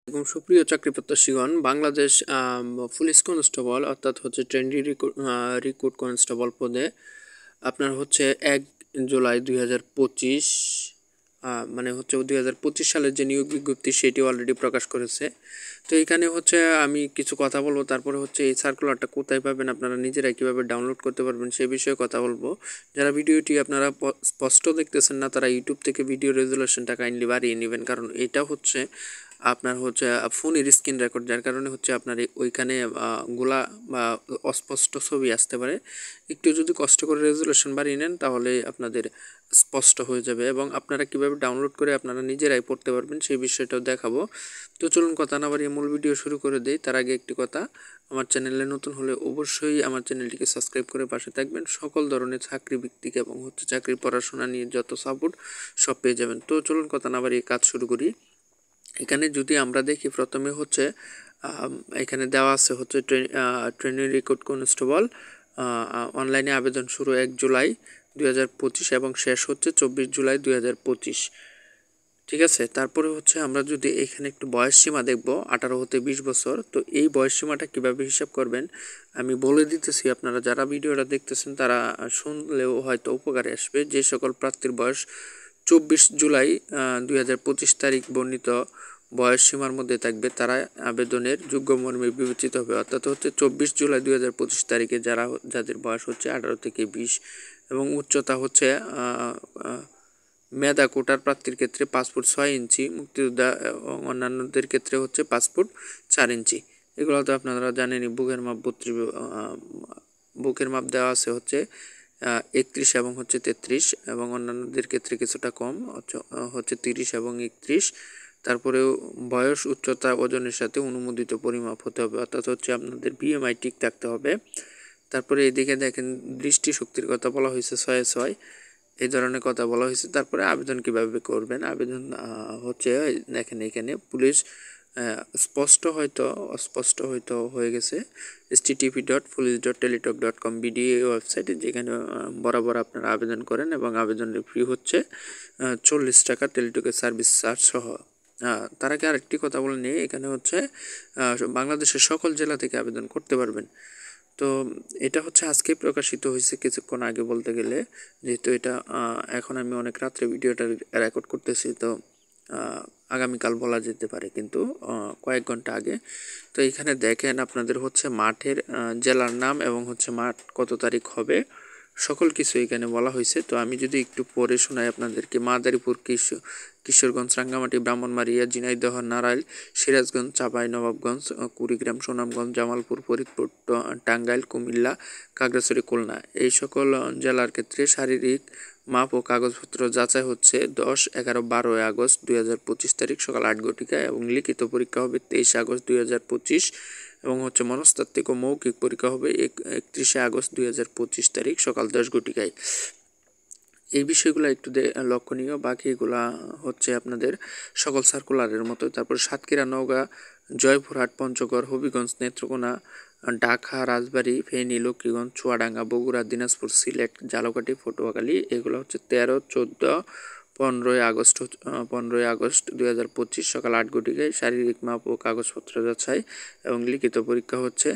এবং সুপ্রিয় চাকরি প্রত্যাশীগণ, বাংলাদেশ পুলিশ কনস্টেবল অর্থাৎ হচ্ছে ট্রেন্ডি রিক্রুট কনস্টেবল পদে আপনার হচ্ছে 1 জুলাই 2025 মানে হচ্ছে 2025 সালের যে নিয়োগ বিজ্ঞপ্তি সেটি অলরেডি প্রকাশ করেছে। তো এখানে হচ্ছে আমি কিছু কথা বলবো, তারপরে হচ্ছে এই সার্কুলারটা কোথায় পাবেন, আপনারা নিজেরাই কীভাবে ডাউনলোড করতে পারবেন সেই বিষয়ে কথা বলবো। যারা ভিডিওটি আপনারা স্পষ্ট দেখতেছেন না তারা ইউটিউব থেকে ভিডিও রেজুলেশনটা কাইন্ডলি বাড়িয়ে নেবেন, কারণ এটা হচ্ছে আপনার হচ্ছে ফোনের স্ক্রিন রেকর্ড, যার কারণে হচ্ছে আপনার ওইখানে গোলা বা অস্পষ্ট ছবি আসতে পারে। একটু যদি কষ্ট করে রেজুলেশন বাড়িয়ে নেন তাহলে আপনাদের স্পষ্ট হয়ে যাবে এবং আপনারা কিভাবে ডাউনলোড করে আপনারা নিজেরাই পড়তে পারবেন সেই বিষয়টাও দেখাবো। তো চলুন কথা না বাড়িয়ে মূল ভিডিও শুরু করে দেই। তার আগে একটি কথা, আমার চ্যানেলে নতুন হলে অবশ্যই আমার চ্যানেলটিকে সাবস্ক্রাইব করে পাশে থাকবেন। সকল ধরনের চাকরি ভিত্তিক এবং হচ্ছে চাকরির পড়াশোনা নিয়ে যত সাপোর্ট সব পেয়ে যাবেন। তো চলুন কথা না বাড়িয়ে কাজ শুরু করি। এখানে যদি আমরা দেখি, প্রথমে হচ্ছে এখানে দেওয়া আছে হচ্ছে ট্রেনিং রিক্রুট কনস্টেবল অনলাইনে আবেদন শুরু 1 জুলাই 2025 এবং শেষ হচ্ছে 24 জুলাই 2025। ঠিক আছে, তারপরে হচ্ছে আমরা যদি এখানে একটু বয়স সীমা দেখব 18 হতে 20 বছর। তো এই বয়স সীমাটা কীভাবে হিসাব করবেন আমি বলে দিতেছি, আপনারা যারা ভিডিওটা দেখতেছেন তারা শুনলেও হয়তো উপকারে আসবে। যে সকল প্রার্থীর বয়স 24 জুলাই 2025 তারিখ বর্ণিত বয়স সীমার মধ্যে থাকবে তারা আবেদনের যোগ্য মর্মে বিবেচিত হবে। অর্থাৎ হচ্ছে 24 জুলাই 2025 তারিখে যাদের বয়স হচ্ছে 18 থেকে 20 এবং উচ্চতা হচ্ছে মেধা কোটার প্রার্থীর ক্ষেত্রে 5 ফুট 6 ইঞ্চি, মুক্তিযোদ্ধা এবং অন্যান্যদের ক্ষেত্রে হচ্ছে 5 ফুট 4 ইঞ্চি। এগুলো তো আপনারা জানেনই। বুকের মাপ দেওয়া আছে হচ্ছে 31 এবং হচ্ছে 33 এবং অন্যান্যদের ক্ষেত্রে কিছুটা কম হচ্ছে 30 এবং 31। তারপরেও বয়স, উচ্চতা, ওজনের সাথে অনুমোদিত পরিমাপ হতে হবে, অর্থাৎ হচ্ছে আপনাদের BMI ঠিক থাকতে হবে। তারপরে এদিকে দেখেন দৃষ্টিশক্তির কথা বলা হয়েছে 6/6, এই ধরনের কথা বলা হয়েছে। তারপরে আবেদন কিভাবে করবেন, আবেদন হচ্ছে দেখেন এখানে পুলিশ অস্পষ্ট হয়তো হয়ে গেছে http.police.teletalk.com BDA ওয়েবসাইটে, যেখানে বরাবর আপনারা আবেদন করেন এবং আবেদনের ফি হচ্ছে 40 টাকা টেলিটকের সার্ভিস চার্জ সহ। তার আগে আরেকটি কথা বলে নিই, এখানে হচ্ছে বাংলাদেশের সকল জেলা থেকে আবেদন করতে পারবেন। তো এটা হচ্ছে আজকে প্রকাশিত হয়েছে কিছুক্ষণ আগে বলতে গেলে, যেহেতু এটা এখন আমি অনেক রাত্রে ভিডিওটা রেকর্ড করতেছি, তো আগামীকাল বলা যেতে পারে, কিন্তু কয়েক ঘন্টা আগে। তো এখানে দেখেন আপনাদের হচ্ছে মাঠের জেলার নাম এবং হচ্ছে মাঠ কত তারিখ হবে সকল কিছু এখানে বলা হয়েছে। তো আমি যদি একটু পড়ে শোনাই আপনাদেরকে, মাদারীপুর, কিশোরগঞ্জ, রাঙ্গামাটি, ব্রাহ্মণবাড়িয়া, ঝিনাইদহ, নারাইল, সিরাজগঞ্জ, চাঁপাইনবাবগঞ্জ, কুড়িগ্রাম, সুনামগঞ্জ, জামালপুর, ফরিদপুর, টাঙ্গাইল, কুমিল্লা, খাগড়াছড়ি, খুলনা, এই সকল জেলার ক্ষেত্রে শারীরিক মাপ ও কাগজপত্র যাচাই হচ্ছে 10, 11, 12 আগস্ট 2025 তারিখ সকাল 8 ঘটিকায় এবং লিখিত পরীক্ষা হবে 23 আগস্ট 2025 এবং হচ্ছে মনস্তাত্ত্বিক ও মৌখিক পরীক্ষা হবে 31 আগস্ট 2025 তারিখ সকাল 10 ঘটিকায়। এই বিষয়গুলো একটু লক্ষণীয়, বাকিগুলা হচ্ছে আপনাদের সকল সার্কুলারের মতো। তারপর সাতক্ষীরা, নওগাঁ, জয়পুরহাট, পঞ্চগড়, হবিগঞ্জ, নেত্রকোনা, ঢাকা, রাজবাড়ী, ফেনী, লক্ষ্মীগঞ্জ, চুয়াডাঙ্গা, বগুড়া, দিনাজপুর, সিলেট, ঝালকাঠি, পটুয়াখালী, এগুলো হচ্ছে 13, 14, 15 আগস্ট 2025 সকাল 8 ঘটিকায় শারীরিক মাপ ও কাগজপত্র যাচাই এবং লিখিত পরীক্ষা হচ্ছে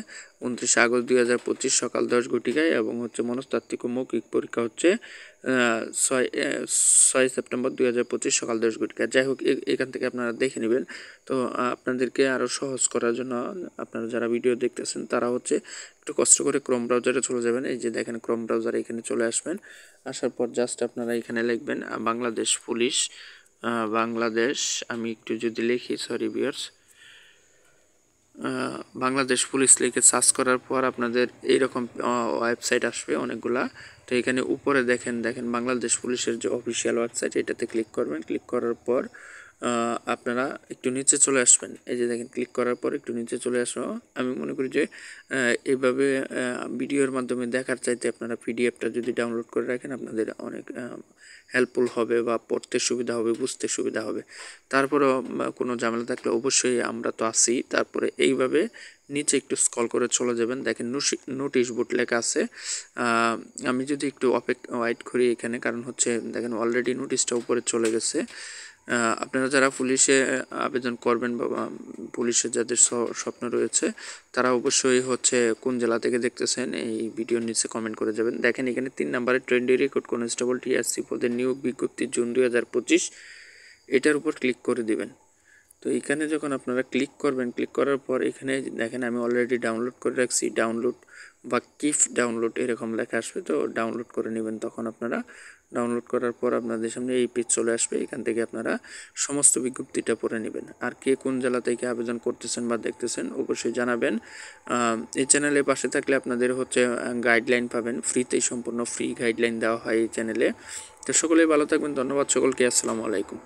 29 আগস্ট 2025 সকাল 10 ঘটিকায় এবং হচ্ছে মনস্তাত্ত্বিক ও মৌখিক পরীক্ষা হচ্ছে 6 সেপ্টেম্বর 2025 সকাল 10 ঘটিকায়। যাই হোক, এখান থেকে আপনারা দেখে নেবেন। তো আপনাদেরকে আরও সহজ করার জন্য আপনারা যারা ভিডিও দেখতেছেন তারা হচ্ছে একটু কষ্ট করে ক্রোম ব্রাউজারে চলে যাবেন। এই যে দেখেন ক্রোম ব্রাউজারে এখানে চলে আসবেন। আসার পর জাস্ট আপনারা এখানে লিখবেন বাংলাদেশ পুলিশ, বাংলাদেশ, আমি একটু যদি লিখি, সরি ভিউয়ার্স, বাংলাদেশ পুলিশ লিখে সার্চ করার পর আপনাদের এইরকম ওয়েবসাইট আসবে অনেকগুলা। তো এখানে উপরে দেখেন বাংলাদেশ পুলিশের যে অফিসিয়াল ওয়েবসাইট, এটাতে ক্লিক করবেন। ক্লিক করার পর আপনারা একটু নিচে চলে আসবেন। এই যে দেখেন ক্লিক করার পর একটু নিচে চলে আসো। আমি মনে করি যে এইভাবে ভিডিওর মাধ্যমে দেখার চাইতে আপনারা পিডিএফটা যদি ডাউনলোড করে রাখেন আপনাদের অনেক হেল্পফুল হবে বা পড়তে সুবিধা হবে, বুঝতে সুবিধা হবে। তারপরেও কোনো ঝামেলা থাকলে অবশ্যই আমরা তো আছি। তারপরে এইভাবে নিচে একটু স্ক্রল করে চলে যাবেন, দেখেন নোটিশ বোর্ড লেখা আছে। আমি যদি একটু ওয়েট করি এখানে, কারণ হচ্ছে দেখেন অলরেডি নোটিশটা উপরে চলে গেছে। আপনারা যারা পুলিশে আবেদন করবেন বা পুলিশের যাদের স্বপ্ন রয়েছে তারা অবশ্যই হচ্ছে কোন জেলা থেকে দেখতেছেন এই ভিডিওর নিচে কমেন্ট করে যাবেন। দেখেন এখানে 3 নম্বরে ট্রেন্ডি রিক্রুট কনস্টেবল টিআরসি পদের নিয়োগ বিজ্ঞপ্তি জুন 2025 এটার উপর ক্লিক করে দিবেন। তো এখানে যখন আপনারা ক্লিক করবেন, ক্লিক করার পর এখানে দেখেন আমি অলরেডি ডাউনলোড করে রাখছি, ডাউনলোড বা কিফ ডাউনলোড এরকম লেখা আসবে, তো ডাউনলোড করে নেবেন। তখন আপনারা ডাউনলোড করার পর আপনাদের সামনে এই পেজ চলে আসবে, এখান থেকে আপনারা সমস্ত বিজ্ঞপ্তিটা পড়ে নেবেন। আর কে কোন জেলা থেকে আবেদন করতেছেন বা দেখতেছেন অবশ্যই জানাবেন। এই চ্যানেলের পাশে থাকলে আপনাদের হচ্ছে গাইডলাইন পাবেন, ফ্রিতেই সম্পূর্ণ ফ্রি গাইডলাইন দেওয়া হয় এই চ্যানেলে। তো সকলেই ভালো থাকবেন, ধন্যবাদ সকলকে, আসসালামু আলাইকুম।